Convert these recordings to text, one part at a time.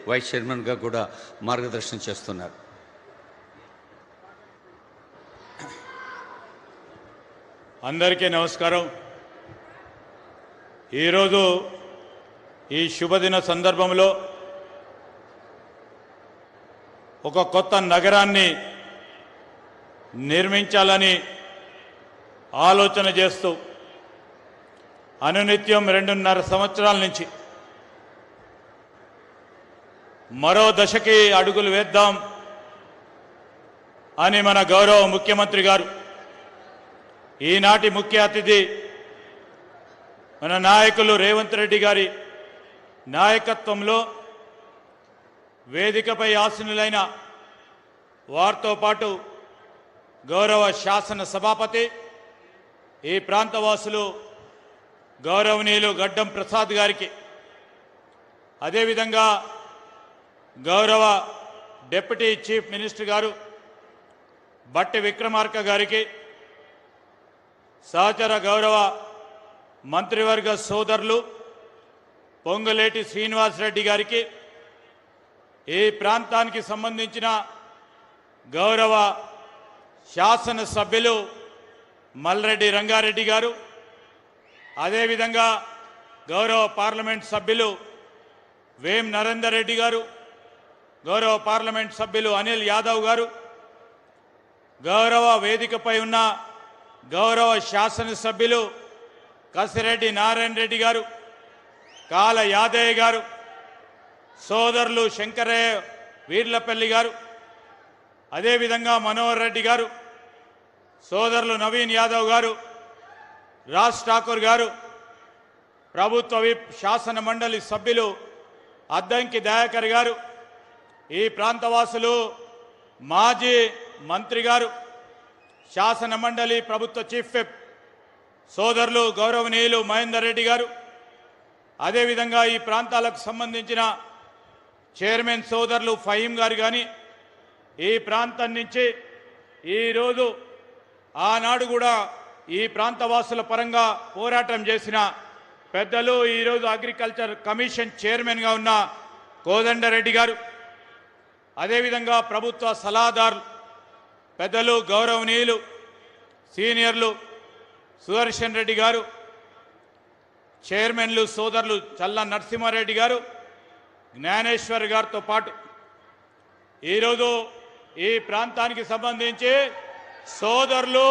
Vice చైర్మన్గా కూడా మార్గదర్శనం చేస్తున్నారు. అందరికీ నమస్కారం. ఈరోజు ఈ శుభదిన సందర్భంలో ఒక కొత్త నగరాన్ని నిర్మించాలని ఆలోచన చేస్తూ అనునిత్యం 2.5 సంవత్సరాల నుంచి మరో దశకి అడుగులు వేద్దాం అని మన గౌరవ ముఖ్యమంత్రి గారు, ఈనాటి ముఖ్య అతిథి మన నాయకులు రేవంత్ రెడ్డి గారి నాయకత్వంలో వేదికపై ఆసీనులైన వారితో పాటు గౌరవ శాసన సభాపతి, ఈ ప్రాంతవాసులు గౌరవనీయులు గడ్డం ప్రసాద్ గారికి, అదేవిధంగా గౌరవ డిప్యూటీ చీఫ్ మినిస్టర్ గారు బట్టి విక్రమార్క గారికి, సహచర గౌరవ మంత్రివర్గ సోదరులు పొంగులేటి శ్రీనివాసరెడ్డి గారికి, ఈ ప్రాంతానికి సంబంధించిన గౌరవ శాసన సభ్యులు మల్రెడ్డి రంగారెడ్డి గారు, అదేవిధంగా గౌరవ పార్లమెంట్ సభ్యులు వేం నరేందర్ రెడ్డి గారు, గౌరవ పార్లమెంట్ సభ్యులు అనిల్ యాదవ్ గారు, గౌరవ వేదికపై ఉన్న గౌరవ శాసనసభ్యులు కసిరెడ్డి నారాయణ రెడ్డి గారు, కాల యాదయ్య గారు, సోదరులు శంకరయ్య వీర్లపల్లి గారు, అదేవిధంగా మనోహర్ రెడ్డి గారు, సోదరులు నవీన్ యాదవ్ గారు, రాజ్ ఠాకూర్ గారు, ప్రభుత్వ విప్ శాసన మండలి సభ్యులు అద్దంకి దయాకర్ గారు, ఈ ప్రాంతవాసులు మాజీ మంత్రి గారు, శాసన మండలి ప్రభుత్వ చీఫ్ విప్ సోదరులు గౌరవనీయులు మహేందర్ రెడ్డి గారు, అదేవిధంగా ఈ ప్రాంతాలకు సంబంధించిన చైర్మన్ సోదరులు ఫహీం గారు కానీ, ఈ ప్రాంతం నుంచి ఈరోజు ఆనాడు కూడా ఈ ప్రాంతవాసుల పరంగా పోరాటం చేసిన పెద్దలు, ఈరోజు అగ్రికల్చర్ కమిషన్ చైర్మన్గా ఉన్న కోదండరెడ్డి గారు, అదేవిధంగా ప్రభుత్వ సలహాదారులు పెద్దలు గౌరవనీయులు సీనియర్లు సుదర్శన్ రెడ్డి గారు, చైర్మన్లు సోదరులు చల్ల నరసింహారెడ్డి గారు, జ్ఞానేశ్వర్ గారితో పాటు ఈరోజు ఈ ప్రాంతానికి సంబంధించి సోదరులు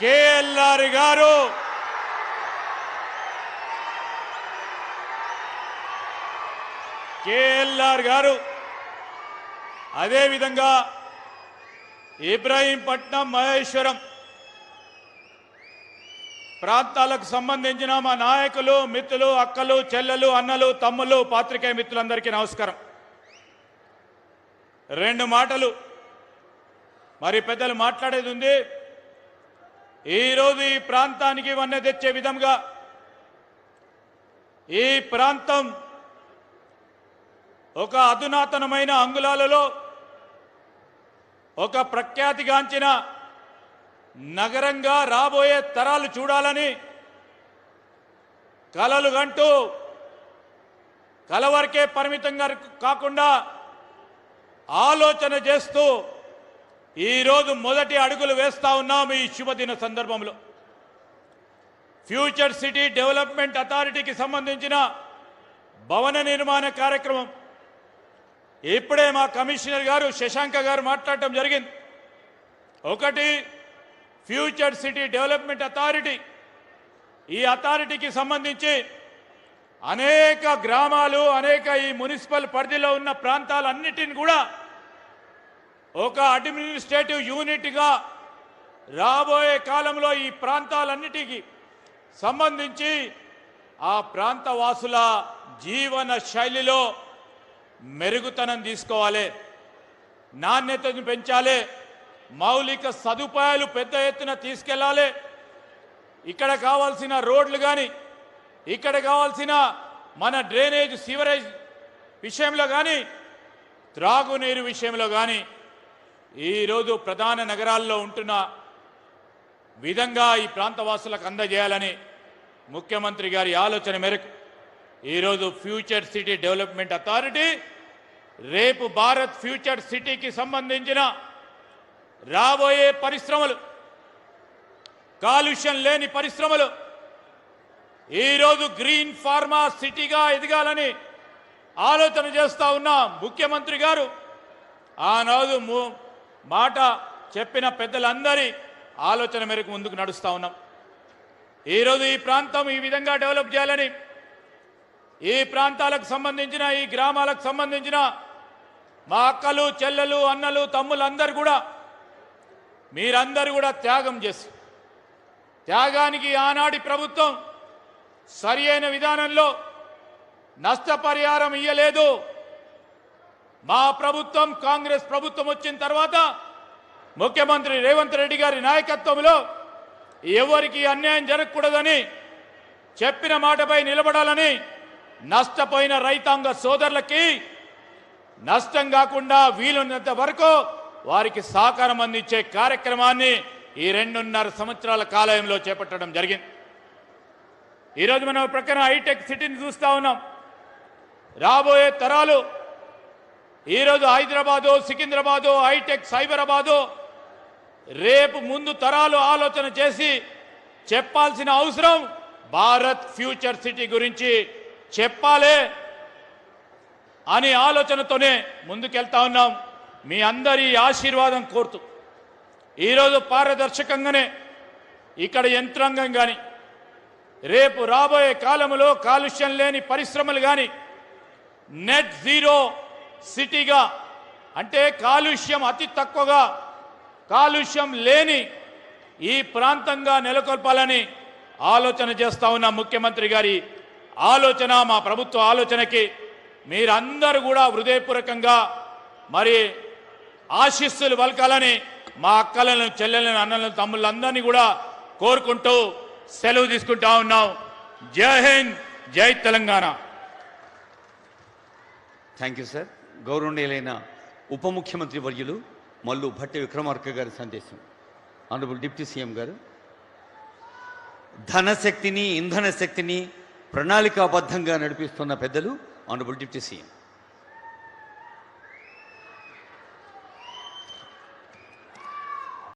కేఎల్ఆర్ గారు, అదేవిధంగా ఇబ్రాహీంపట్నం మహేశ్వరం ప్రాంతాలకు సంబంధించిన మా నాయకులు, మిత్రులు, అక్కలు, చెల్లెలు, అన్నలు, తమ్ముళ్ళు, పాత్రికేయ మిత్రులందరికీ నమస్కారం. 2 మాటలు మరి పెద్దలు మాట్లాడేది ఉంది. ఈరోజు ఈ ప్రాంతానికి వన్నె తెచ్చే విధంగా ఈ ప్రాంతం ఒక అధునాతనమైన అంగుళాలలో ఒక ప్రఖ్యాతిగాంచిన నగరంగా రాబోయే తరాలు చూడాలని కలలు కంటూ కలవరకే పరిమితంగా కాకుండా ఆలోచన చేస్తూ ఈరోజు మొదటి అడుగులు వేస్తా ఉన్నాం. ఈ శుభదిన సందర్భంలో ఫ్యూచర్ సిటీ డెవలప్మెంట్ అథారిటీకి సంబంధించిన భవన నిర్మాణ కార్యక్రమం ఇప్పుడే మా కమిషనర్ గారు శశాంక గారు మాట్లాడటం జరిగింది. ఒకటి ఫ్యూచర్ సిటీ డెవలప్మెంట్ అథారిటీ, ఈ అథారిటీకి సంబంధించి అనేక గ్రామాలు, అనేక ఈ మున్సిపల్ పరిధిలో ఉన్న ప్రాంతాలన్నిటిని కూడా ఒక అడ్మినిస్ట్రేటివ్ యూనిట్గా రాబోయే కాలంలో ఈ ప్రాంతాలన్నిటికీ సంబంధించి ఆ ప్రాంత వాసుల జీవన శైలిలో మెరుగుతనం తీసుకోవాలి, నాణ్యతను పెంచాలి, మౌలిక సదుపాయాలు పెద్ద ఎత్తున తీసుకెళ్లాలి. ఇక్కడ కావాల్సిన రోడ్లు కానీ, ఇక్కడ కావాల్సిన మన డ్రైనేజ్ సివరేజ్ విషయంలో కానీ, త్రాగునీరు విషయంలో కానీ ఈరోజు ప్రధాన నగరాల్లో ఉంటున్న విధంగా ఈ ప్రాంతవాసులకు అందజేయాలని ముఖ్యమంత్రి గారి ఆలోచన మేరకు ఈరోజు ఫ్యూచర్ సిటీ డెవలప్మెంట్ అథారిటీ రేపు భారత్ ఫ్యూచర్ సిటీకి సంబంధించిన రాబోయే పరిశ్రమలు, కాలుష్యం లేని పరిశ్రమలు, ఈరోజు గ్రీన్ ఫార్మా సిటీగా ఎదగాలని ఆలోచన చేస్తా ఉన్న ముఖ్యమంత్రి గారు ఆనాడు మాట చెప్పిన పెద్దలందరి ఆలోచన మేరకు ముందుకు నడుస్తా ఉన్నాం. ఈరోజు ఈ ప్రాంతం ఈ విధంగా డెవలప్ చేయాలని, ఈ ప్రాంతాలకు సంబంధించిన, ఈ గ్రామాలకు సంబంధించిన మా అక్కలు, చెల్లెలు, అన్నలు, తమ్ములందరూ కూడా మీరందరూ కూడా త్యాగం చేసి, త్యాగానికి ఆనాటి ప్రభుత్వం సరి అయిన విధానంలో నష్టపరిహారం ఇయ్యలేదు. మా ప్రభుత్వం, కాంగ్రెస్ ప్రభుత్వం వచ్చిన తర్వాత ముఖ్యమంత్రి రేవంత్ రెడ్డి గారి నాయకత్వంలో ఎవరికి అన్యాయం జరగకూడదని చెప్పిన మాటపై నిలబడాలని, నష్టపోయిన రైతాంగ సోదరులకి నష్టం కాకుండా వీలున్నంత వరకు వారికి సహకారం అందించే కార్యక్రమాన్ని ఈ 2.5 సంవత్సరాల కాలంలో చేపట్టడం జరిగింది. ఈరోజు మనం ప్రక్కన హైటెక్ సిటీని చూస్తా ఉన్నాం. రాబోయే తరాలు ఈరోజు హైదరాబాదు, సికింద్రాబాదు, హైటెక్ సైబరాబాదు రేపు ముందు తరాలు ఆలోచన చేసి చెప్పాల్సిన అవసరం భారత్ ఫ్యూచర్ సిటీ గురించి చెప్పాలి అని ఆలోచనతోనే ముందుకెళ్తా ఉన్నాం. మీ అందరి ఆశీర్వాదం కోరుతూ ఈరోజు పారదర్శకంగానే ఇక్కడ యంత్రాంగం కానీ, రేపు రాబోయే కాలంలో కాలుష్యం లేని పరిశ్రమలు కానీ, నెట్ జీరో సిటీగా అంటే కాలుష్యం అతి తక్కువగా, కాలుష్యం లేని ఈ ప్రాంతంగా నెలకొల్పాలని ఆలోచన చేస్తా ఉన్న ముఖ్యమంత్రి గారి ఆలోచన, మా ప్రభుత్వ ఆలోచనకి మీరందరూ కూడా హృదయపూర్వకంగా మరి ఆశీస్సులు పలకాలని మా అక్కలను, చెల్లెలను, అన్నలను, తమ్ముళ్ళందరినీ కూడా కోరుకుంటూ సెలవు తీసుకుంటా ఉన్నాం. జై హింద్, జై తెలంగాణ. Thank you sir. గౌరవనీయులైన ఉప ముఖ్యమంత్రి వర్యులు మల్లు భట్టి విక్రమార్క గారి సందేశం. ఆనరబుల్ డిప్యూటీ సీఎం గారు, ధనశక్తిని, ఇంధన శక్తిని ప్రణాళికాబద్ధంగా నడిపిస్తున్న పెద్దలు ఆనరబుల్ డిప్యూటీ సీఎం.